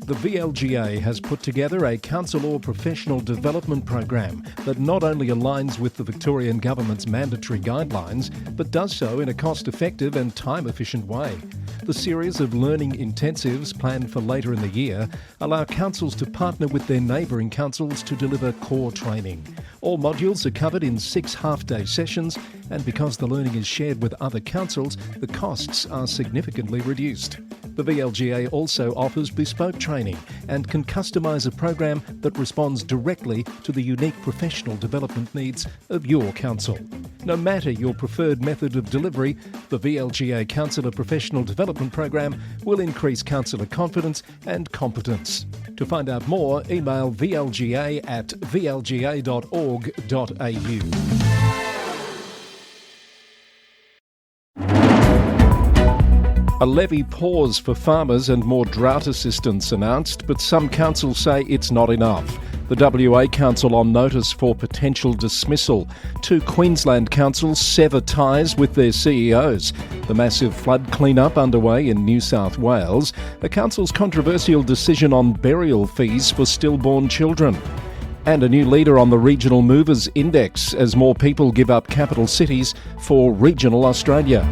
The VLGA has put together a council or professional development program that not only aligns with the Victorian Government's mandatory guidelines, but does so in a cost-effective and time-efficient way. The series of learning intensives planned for later in the year allow councils to partner with their neighbouring councils to deliver core training. All modules are covered in 6 half-day sessions, and because the learning is shared with other councils, the costs are significantly reduced. The VLGA also offers bespoke training and can customise a program that responds directly to the unique professional development needs of your council. No matter your preferred method of delivery, the VLGA Councillor Professional Development Program will increase councillor confidence and competence. To find out more, email vlga@vlga.org.au. A levy pause for farmers and more drought assistance announced, but some councils say it's not enough. The WA Council on notice for potential dismissal. 2 Queensland councils sever ties with their CEOs. The massive flood clean-up underway in New South Wales. The council's controversial decision on burial fees for stillborn children. And a new leader on the Regional Movers Index as more people give up capital cities for regional Australia.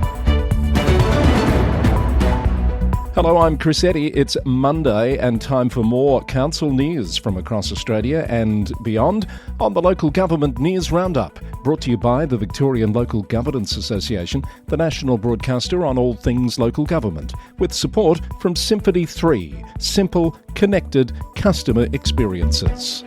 Hello, I'm Chris Eddy. It's Monday and time for more council news from across Australia and beyond on the Local Government News Roundup, brought to you by the Victorian Local Governance Association, the national broadcaster on all things local government, with support from Symphony 3, simple, connected customer experiences.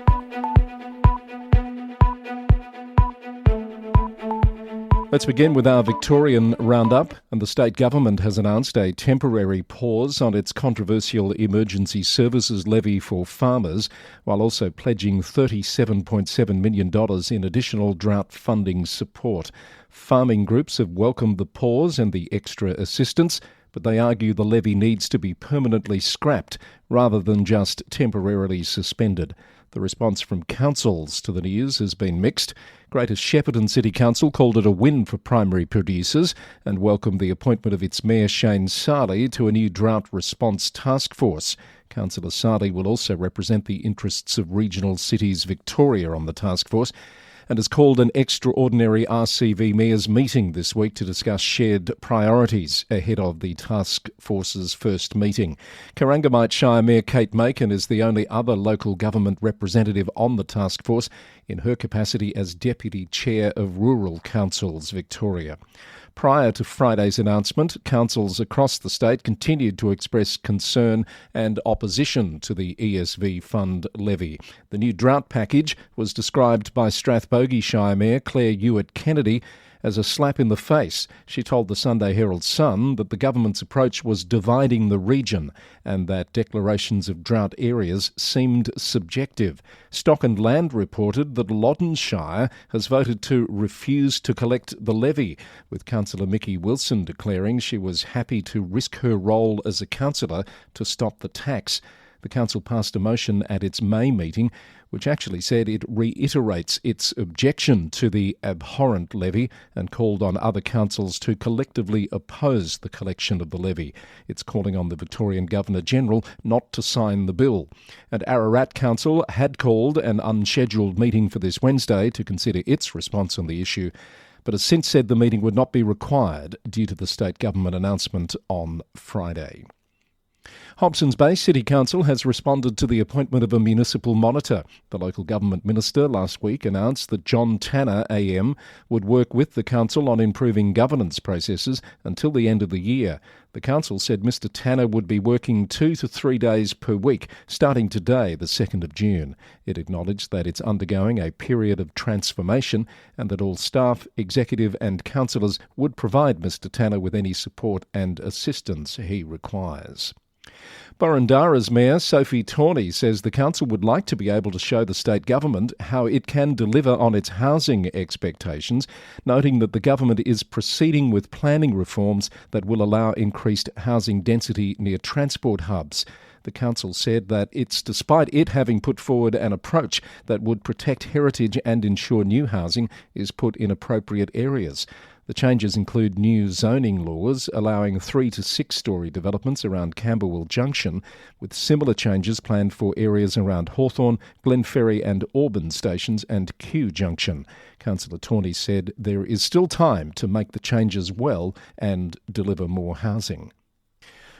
Let's begin with our Victorian roundup, and the state government has announced a temporary pause on its controversial emergency services levy for farmers, while also pledging $37.7 million in additional drought funding support. Farming groups have welcomed the pause and the extra assistance, but they argue the levy needs to be permanently scrapped rather than just temporarily suspended. The response from councils to the news has been mixed. Greater Shepparton City Council called it a win for primary producers and welcomed the appointment of its Mayor Shane Sarley to a new drought response task force. Councillor Sarley will also represent the interests of regional cities Victoria on the task force, and has called an extraordinary RCV Mayors meeting this week to discuss shared priorities ahead of the task force's first meeting. Corangamite Shire Mayor Kate Macon is the only other local government representative on the task force in her capacity as Deputy Chair of Rural Councils Victoria. Prior to Friday's announcement, councils across the state continued to express concern and opposition to the ESV Fund levy. The new drought package was described by Strathbogie Shire Mayor Claire Hewitt-Kennedy as a slap in the face. She told the Sunday Herald Sun that the government's approach was dividing the region and that declarations of drought areas seemed subjective. Stock and Land reported that Loddon Shire has voted to refuse to collect the levy, with Councillor Mickey Wilson declaring she was happy to risk her role as a councillor to stop the tax. The council passed a motion at its May meeting which actually said it reiterates its objection to the abhorrent levy and called on other councils to collectively oppose the collection of the levy. It's calling on the Victorian Governor-General not to sign the bill. And Ararat Council had called an unscheduled meeting for this Wednesday to consider its response on the issue, but has since said the meeting would not be required due to the state government announcement on Friday. Hobsons Bay City Council has responded to the appointment of a municipal monitor. The local government minister last week announced that John Tanner AM would work with the council on improving governance processes until the end of the year. The council said Mr Tanner would be working 2 to 3 days per week, starting today, the 2nd of June. It acknowledged that it's undergoing a period of transformation and that all staff, executive and councillors would provide Mr Tanner with any support and assistance he requires. Burundara's Mayor Sophie Tawney says the council would like to be able to show the state government how it can deliver on its housing expectations, noting that the government is proceeding with planning reforms that will allow increased housing density near transport hubs. The council said that despite it having put forward an approach that would protect heritage and ensure new housing is put in appropriate areas. The changes include new zoning laws allowing 3 to 6 storey developments around Camberwell Junction, with similar changes planned for areas around Hawthorn, Glenferrie and Auburn stations and Kew Junction. Councillor Tawney said there is still time to make the changes well and deliver more housing.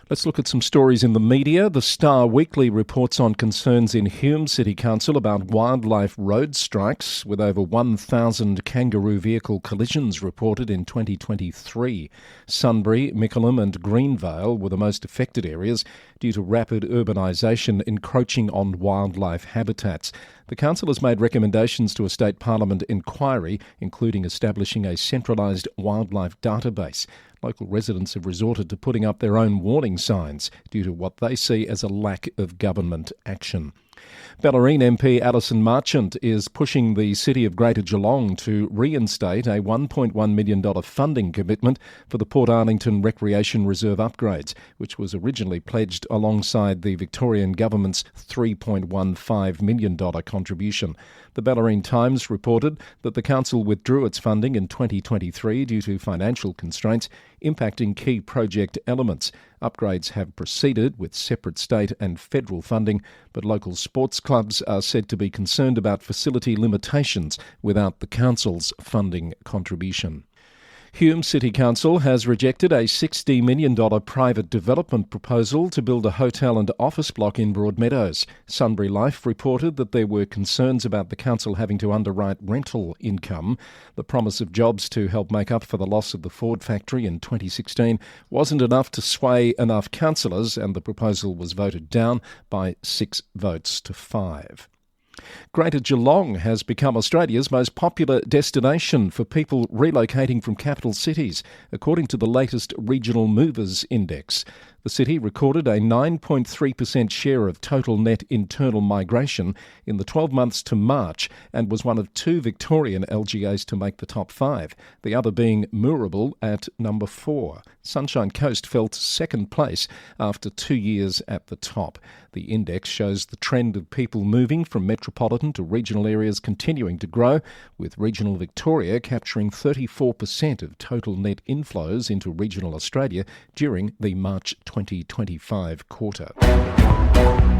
Let's look at some stories in the media. The Star Weekly reports on concerns in Hume City Council about wildlife road strikes, with over 1,000 kangaroo vehicle collisions reported in 2023. Sunbury, Mickleham and Greenvale were the most affected areas due to rapid urbanisation encroaching on wildlife habitats. The council has made recommendations to a state parliament inquiry, including establishing a centralised wildlife database. Local residents have resorted to putting up their own warning signs due to what they see as a lack of government action. Bellarine MP Alison Marchant is pushing the City of Greater Geelong to reinstate a $1.1 million funding commitment for the Port Arlington Recreation Reserve upgrades, which was originally pledged alongside the Victorian Government's $3.15 million contribution. The Bellarine Times reported that the council withdrew its funding in 2023 due to financial constraints impacting key project elements. Upgrades have proceeded with separate state and federal funding, but local sports clubs are said to be concerned about facility limitations without the council's funding contribution. Hume City Council has rejected a $60 million private development proposal to build a hotel and office block in Broadmeadows. Sunbury Life reported that there were concerns about the council having to underwrite rental income. The promise of jobs to help make up for the loss of the Ford factory in 2016 wasn't enough to sway enough councillors, and the proposal was voted down by 6 votes to 5. Greater Geelong has become Australia's most popular destination for people relocating from capital cities, according to the latest Regional Movers Index. The city recorded a 9.3% share of total net internal migration in the 12 months to March and was one of 2 Victorian LGAs to make the top 5, the other being Moorabool at number 4. Sunshine Coast fell to second place after 2 years at the top. The index shows the trend of people moving from metropolitan to regional areas continuing to grow, with regional Victoria capturing 34% of total net inflows into regional Australia during the March 2025 quarter.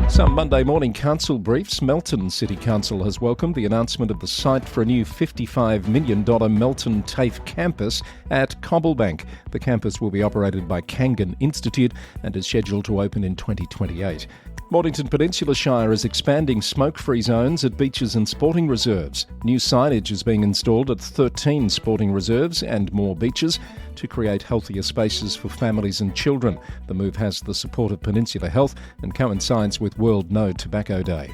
Some Monday morning council briefs. Melton City Council has welcomed the announcement of the site for a new $55 million Melton TAFE campus at Cobblebank. The campus will be operated by Kangan Institute and is scheduled to open in 2028. Mornington Peninsula Shire is expanding smoke-free zones at beaches and sporting reserves. New signage is being installed at 13 sporting reserves and more beaches to create healthier spaces for families and children. The move has the support of Peninsula Health and coincides with World No Tobacco Day.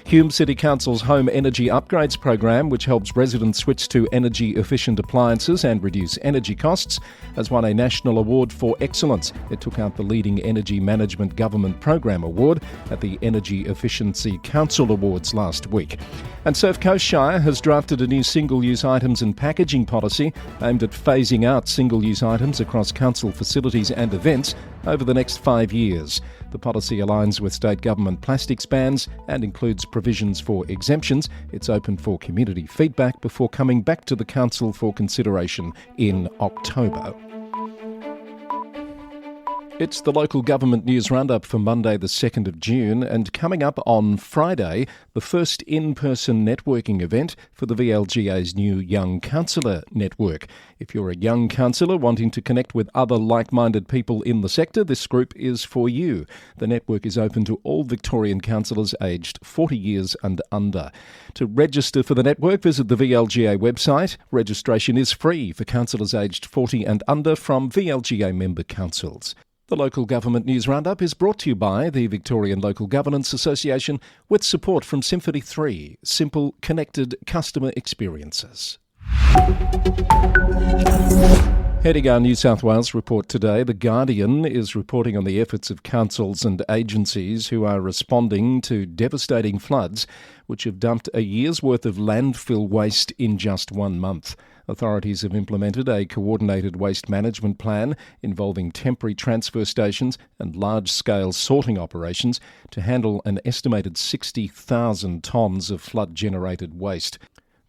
Hume City Council's Home Energy Upgrades program, which helps residents switch to energy-efficient appliances and reduce energy costs, has won a national award for excellence. It took out the leading Energy Management Government Program Award at the Energy Efficiency Council Awards last week. And Surf Coast Shire has drafted a new single-use items and packaging policy aimed at phasing out single-use items across council facilities and events over the next 5 years. The policy aligns with state government plastics bans and includes provisions for exemptions. It's open for community feedback before coming back to the council for consideration in October. It's the Local Government News Roundup for Monday the 2nd of June, and coming up on Friday, the first in-person networking event for the VLGA's new Young Councillor Network. If you're a young councillor wanting to connect with other like-minded people in the sector, this group is for you. The network is open to all Victorian councillors aged 40 years and under. To register for the network, visit the VLGA website. Registration is free for councillors aged 40 and under from VLGA member councils. The Local Government News Roundup is brought to you by the Victorian Local Governance Association with support from Symphony 3, simple, connected customer experiences. Heading our New South Wales report today, The Guardian is reporting on the efforts of councils and agencies who are responding to devastating floods which have dumped a year's worth of landfill waste in just 1 month. Authorities have implemented a coordinated waste management plan involving temporary transfer stations and large-scale sorting operations to handle an estimated 60,000 tonnes of flood-generated waste.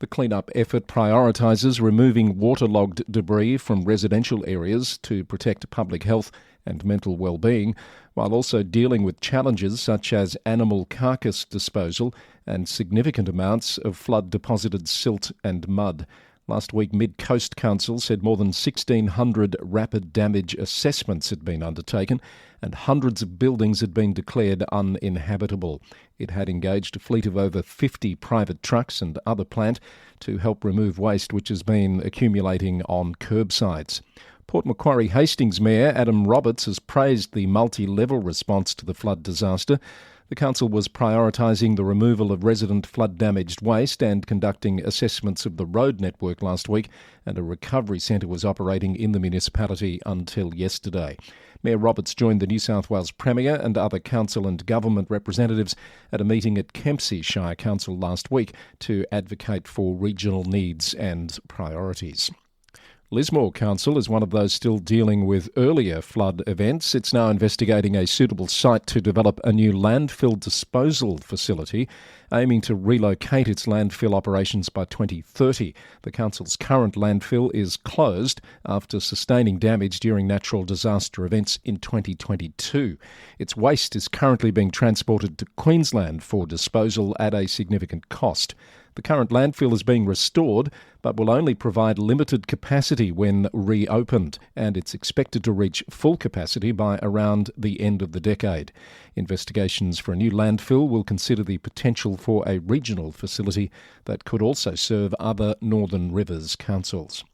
The clean-up effort prioritises removing waterlogged debris from residential areas to protect public health and mental well-being, while also dealing with challenges such as animal carcass disposal and significant amounts of flood-deposited silt and mud. Last week, Mid-Coast Council said more than 1,600 rapid damage assessments had been undertaken and hundreds of buildings had been declared uninhabitable. It had engaged a fleet of over 50 private trucks and other plant to help remove waste which has been accumulating on curbsides. Port Macquarie Hastings Mayor Adam Roberts has praised the multi-level response to the flood disaster. The council was prioritising the removal of resident flood-damaged waste and conducting assessments of the road network last week, and a recovery centre was operating in the municipality until yesterday. Mayor Roberts joined the New South Wales Premier and other council and government representatives at a meeting at Kempsey Shire Council last week to advocate for regional needs and priorities. Lismore Council is one of those still dealing with earlier flood events. It's now investigating a suitable site to develop a new landfill disposal facility, aiming to relocate its landfill operations by 2030. The council's current landfill is closed after sustaining damage during natural disaster events in 2022. Its waste is currently being transported to Queensland for disposal at a significant cost. The current landfill is being restored, but will only provide limited capacity when reopened, and it's expected to reach full capacity by around the end of the decade. Investigations for a new landfill will consider the potential for a regional facility that could also serve other Northern Rivers councils.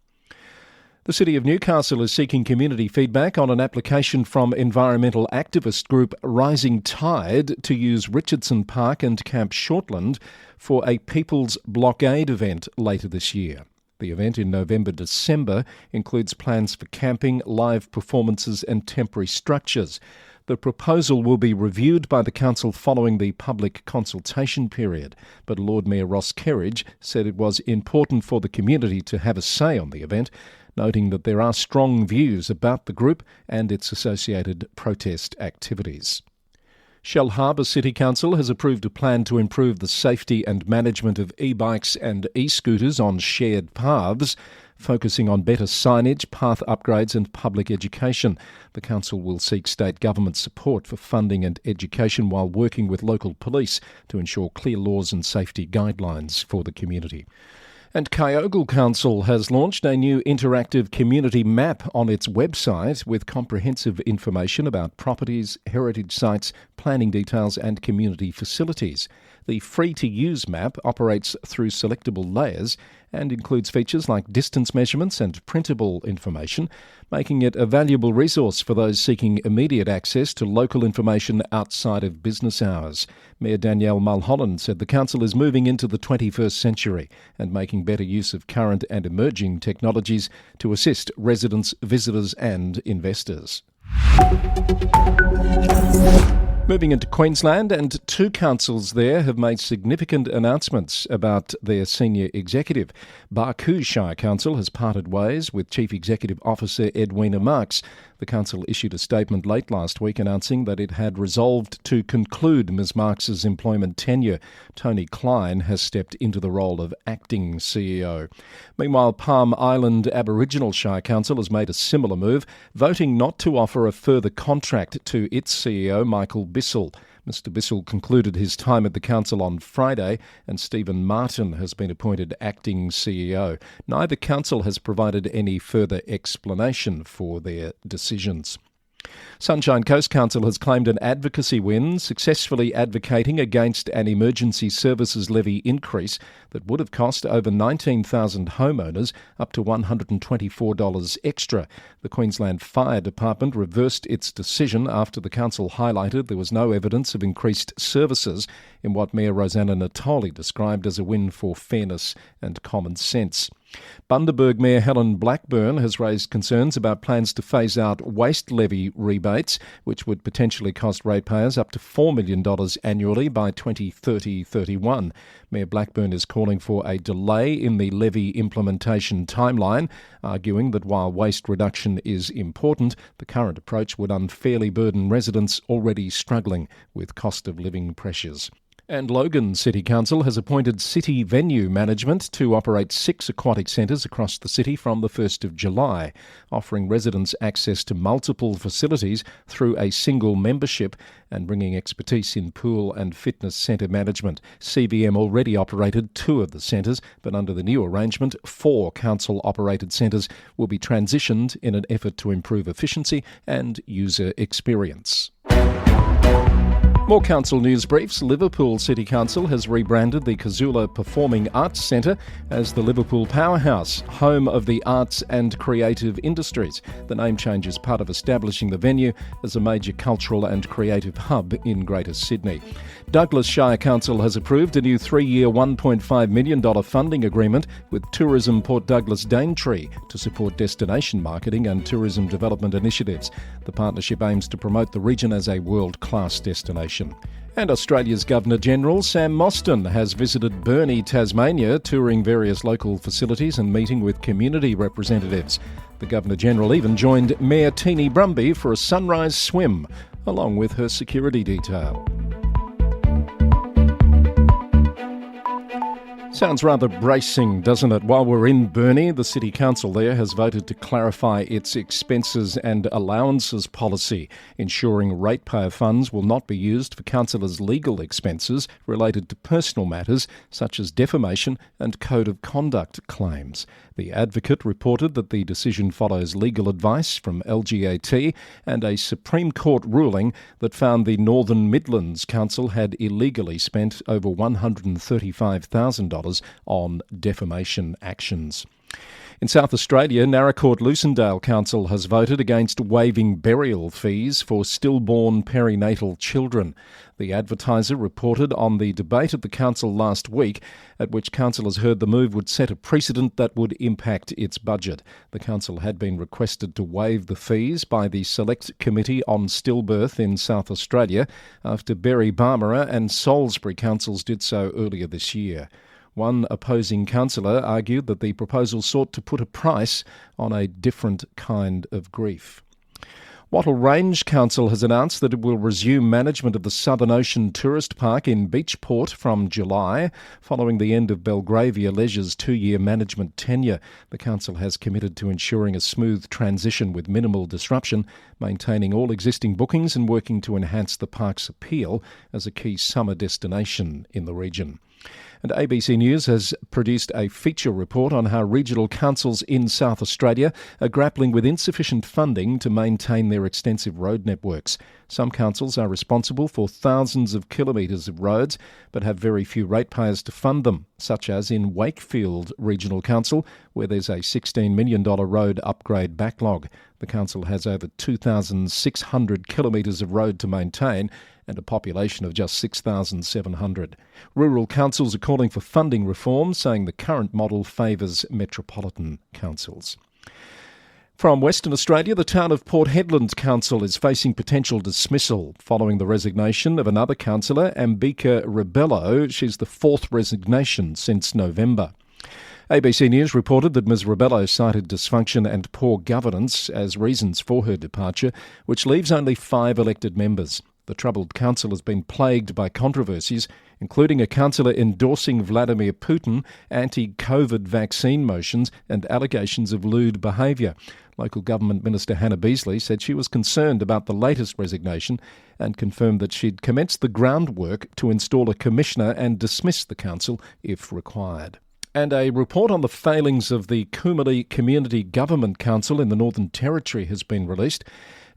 The City of Newcastle is seeking community feedback on an application from environmental activist group Rising Tide to use Richardson Park and Camp Shortland for a People's Blockade event later this year. The event in November-December includes plans for camping, live performances and temporary structures. The proposal will be reviewed by the council following the public consultation period, but Lord Mayor Ross Kerridge said it was important for the community to have a say on the event, noting that there are strong views about the group and its associated protest activities. Shellharbour City Council has approved a plan to improve the safety and management of e-bikes and e-scooters on shared paths, focusing on better signage, path upgrades and public education. The council will seek state government support for funding and education while working with local police to ensure clear laws and safety guidelines for the community. And Kyogle Council has launched a new interactive community map on its website with comprehensive information about properties, heritage sites, planning details and community facilities. The free-to-use map operates through selectable layers and includes features like distance measurements and printable information, making it a valuable resource for those seeking immediate access to local information outside of business hours. Mayor Danielle Mulholland said the council is moving into the 21st century and making better use of current and emerging technologies to assist residents, visitors and investors. Moving into Queensland, and two councils there have made significant announcements about their senior executive. Barcoo Shire Council has parted ways with Chief Executive Officer Edwina Marks. The council issued a statement late last week announcing that it had resolved to conclude Ms Marks's employment tenure. Tony Klein has stepped into the role of acting CEO. Meanwhile, Palm Island Aboriginal Shire Council has made a similar move, voting not to offer a further contract to its CEO, Michael Bissell. Mr Bissell concluded his time at the council on Friday, and Stephen Martin has been appointed acting CEO. Neither council has provided any further explanation for their decisions. Sunshine Coast Council has claimed an advocacy win, successfully advocating against an emergency services levy increase that would have cost over 19,000 homeowners up to $124 extra. The Queensland Fire Department reversed its decision after the council highlighted there was no evidence of increased services in what Mayor Rosanna Natoli described as a win for fairness and common sense. Bundaberg Mayor Helen Blackburn has raised concerns about plans to phase out waste levy rebates, which would potentially cost ratepayers up to $4 million annually by 2030-31. Mayor Blackburn is calling for a delay in the levy implementation timeline, arguing that while waste reduction is important, the current approach would unfairly burden residents already struggling with cost of living pressures. And Logan City Council has appointed city venue management to operate 6 aquatic centres across the city from the 1st of July, offering residents access to multiple facilities through a single membership and bringing expertise in pool and fitness centre management. CVM already operated 2 of the centres, but under the new arrangement, 4 council-operated centres will be transitioned in an effort to improve efficiency and user experience. More council news briefs. Liverpool City Council has rebranded the Kazula Performing Arts Centre as the Liverpool Powerhouse, home of the arts and creative industries. The name change is part of establishing the venue as a major cultural and creative hub in Greater Sydney. Douglas Shire Council has approved a new 3-year $1.5 million funding agreement with Tourism Port Douglas Daintree to support destination marketing and tourism development initiatives. The partnership aims to promote the region as a world-class destination. And Australia's Governor-General Sam Mostyn has visited Burnie, Tasmania, touring various local facilities and meeting with community representatives. The Governor-General even joined Mayor Teenie Brumby for a sunrise swim, along with her security detail. Sounds rather bracing, doesn't it? While we're in Burnie, the City Council there has voted to clarify its expenses and allowances policy, ensuring ratepayer funds will not be used for councillors' legal expenses related to personal matters such as defamation and code of conduct claims. The Advocate reported that the decision follows legal advice from LGAT and a Supreme Court ruling that found the Northern Midlands Council had illegally spent over $135,000 on defamation actions. In South Australia, Naracoorte-Lucendale Council has voted against waiving burial fees for stillborn perinatal children. The Advertiser reported on the debate at the council last week, at which councillors heard the move would set a precedent that would impact its budget. The council had been requested to waive the fees by the Select Committee on Stillbirth in South Australia after Berry Barmera and Salisbury councils did so earlier this year. One opposing councillor argued that the proposal sought to put a price on a different kind of grief. Wattle Range Council has announced that it will resume management of the Southern Ocean Tourist Park in Beachport from July, following the end of Belgravia Leisure's 2-year management tenure. The council has committed to ensuring a smooth transition with minimal disruption, maintaining all existing bookings and working to enhance the park's appeal as a key summer destination in the region. And ABC News has produced a feature report on how regional councils in South Australia are grappling with insufficient funding to maintain their extensive road networks. Some councils are responsible for thousands of kilometres of roads but have very few ratepayers to fund them, such as in Wakefield Regional Council, where there's a $16 million road upgrade backlog. The council has over 2,600 kilometres of road to maintain and a population of just 6,700. Rural councils are calling for funding reform, saying the current model favours metropolitan councils. From Western Australia, the town of Port Hedland Council is facing potential dismissal following the resignation of another councillor, Ambika Rebello. She's the 4th resignation since November. ABC News reported that Ms Rebello cited dysfunction and poor governance as reasons for her departure, which leaves only 5 elected members. The troubled council has been plagued by controversies, including a councillor endorsing Vladimir Putin, anti-COVID vaccine motions and allegations of lewd behaviour. Local Government Minister Hannah Beazley said she was concerned about the latest resignation and confirmed that she'd commenced the groundwork to install a commissioner and dismiss the council if required. And a report on the failings of the Coomera Community Government Council in the Northern Territory has been released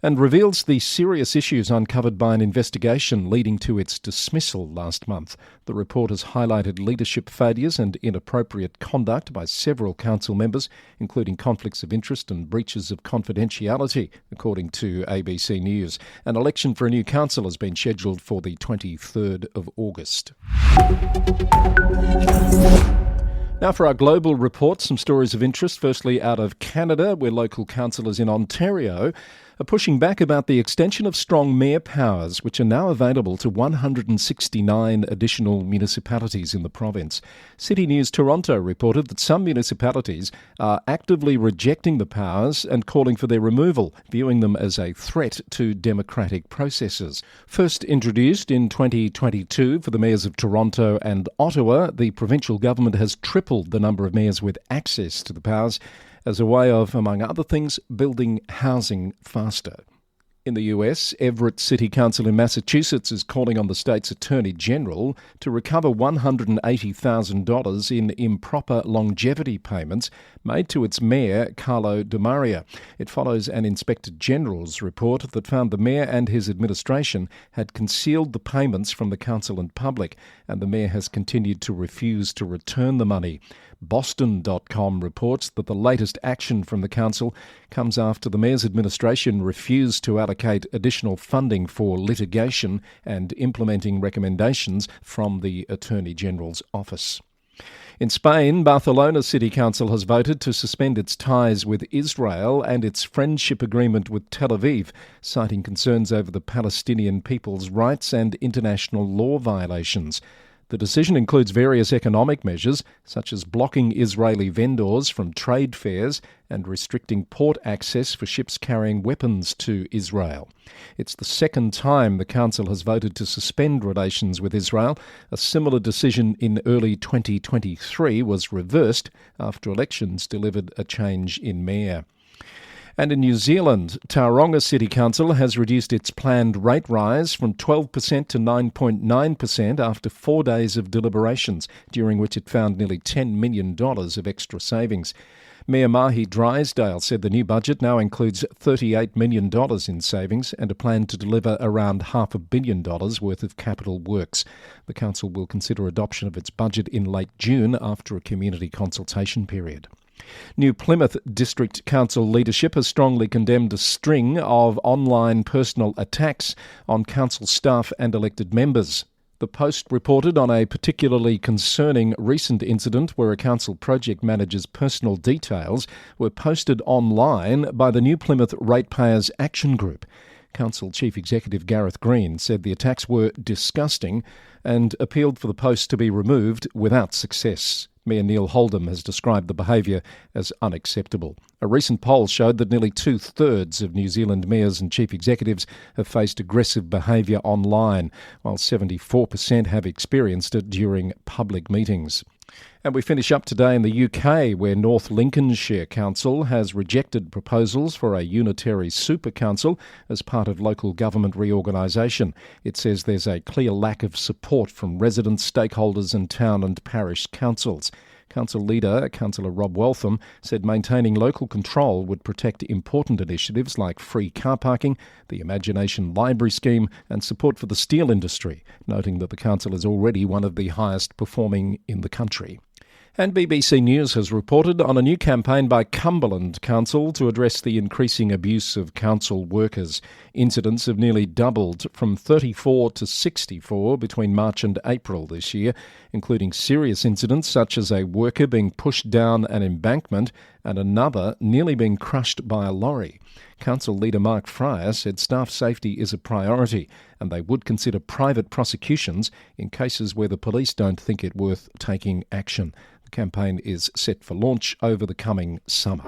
and reveals the serious issues uncovered by an investigation leading to its dismissal last month. The report has highlighted leadership failures and inappropriate conduct by several council members, including conflicts of interest and breaches of confidentiality, according to ABC News. An election for a new council has been scheduled for the 23rd of August. Now for our global report, some stories of interest. Firstly, out of Canada, where local councillors in Ontario are pushing back about the extension of strong mayor powers, which are now available to 169 additional municipalities in the province. City News Toronto reported that some municipalities are actively rejecting the powers and calling for their removal, viewing them as a threat to democratic processes. First introduced in 2022 for the mayors of Toronto and Ottawa, the provincial government has tripled the number of mayors with access to the powers as a way of, among other things, building housing faster. In the US, Everett City Council in Massachusetts is calling on the state's Attorney General to recover $180,000 in improper longevity payments made to its mayor, Carlo DeMaria. It follows an Inspector General's report that found the mayor and his administration had concealed the payments from the council and public, and the mayor has continued to refuse to return the money. Boston.com reports that the latest action from the council comes after the mayor's administration refused to allocate additional funding for litigation and implementing recommendations from the Attorney General's office. In Spain, Barcelona City Council has voted to suspend its ties with Israel and its friendship agreement with Tel Aviv, citing concerns over the Palestinian people's rights and international law violations. The decision includes various economic measures, such as blocking Israeli vendors from trade fairs and restricting port access for ships carrying weapons to Israel. It's the second time the Council has voted to suspend relations with Israel. A similar decision in early 2023 was reversed after elections delivered a change in mayor. And in New Zealand, Tauranga City Council has reduced its planned rate rise from 12% to 9.9% after 4 days of deliberations, during which it found nearly $10 million of extra savings. Mayor Mahi Drysdale said the new budget now includes $38 million in savings and a plan to deliver around $500 million worth of capital works. The council will consider adoption of its budget in late June after a community consultation period. New Plymouth District Council leadership has strongly condemned a string of online personal attacks on council staff and elected members. The Post reported on a particularly concerning recent incident where a council project manager's personal details were posted online by the New Plymouth Ratepayers Action Group. Council Chief Executive Gareth Green said the attacks were disgusting and appealed for the post to be removed without success. Mayor Neil Holdham has described the behaviour as unacceptable. A recent poll showed that nearly two-thirds of New Zealand mayors and chief executives have faced aggressive behaviour online, while 74% have experienced it during public meetings. And we finish up today in the UK, where North Lincolnshire Council has rejected proposals for a unitary super council as part of local government reorganisation. It says there's a clear lack of support from residents, stakeholders and town and parish councils. Council leader, Councillor Rob Waltham, said maintaining local control would protect important initiatives like free car parking, the Imagination Library Scheme and support for the steel industry, noting that the council is already one of the highest performing in the country. And BBC News has reported on a new campaign by Cumberland Council to address the increasing abuse of council workers. Incidents have nearly doubled from 34 to 64 between March and April this year, including serious incidents such as a worker being pushed down an embankment and another nearly being crushed by a lorry. Council leader Mark Fryer said staff safety is a priority and they would consider private prosecutions in cases where the police don't think it worth taking action. The campaign is set for launch over the coming summer.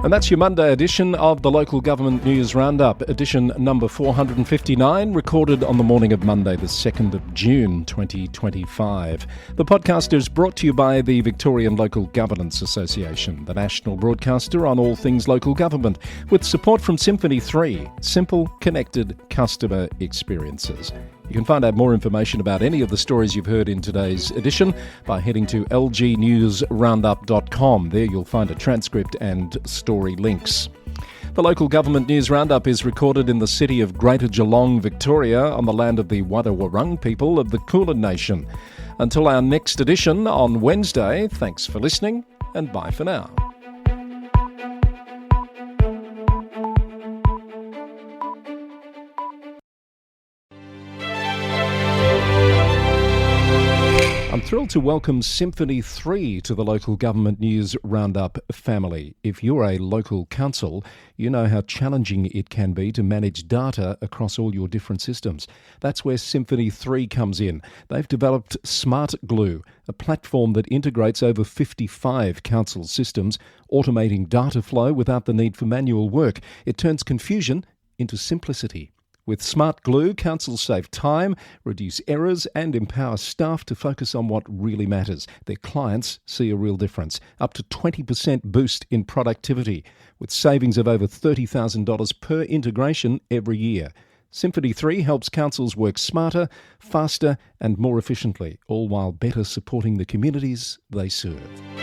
And that's your Monday edition of the Local Government News Roundup, edition number 459, recorded on the morning of Monday, the 2nd of June 2025. The podcast is brought to you by the Victorian Local Governance Association, the national broadcaster on all things local government, with support from Symphony 3, simple, connected customer experiences. You can find out more information about any of the stories you've heard in today's edition by heading to lgnewsroundup.com. There you'll find a transcript and story links. The Local Government News Roundup is recorded in the city of Greater Geelong, Victoria, on the land of the Wadawurrung people of the Kulin Nation. Until our next edition on Wednesday, thanks for listening and bye for now. I'm Thrilled to welcome Symphony 3 to the Local Government News Roundup family. If you're a local council, you know how challenging it can be to manage data across all your different systems. That's where Symphony 3 comes in. They've developed Smart Glue, a platform that integrates over 55 council systems, automating data flow without the need for manual work. It turns confusion into simplicity. With Smart Glue, councils save time, reduce errors and empower staff to focus on what really matters. Their clients see a real difference, up to 20% boost in productivity, with savings of over $30,000 per integration every year. Symphony 3 helps councils work smarter, faster and more efficiently, all while better supporting the communities they serve.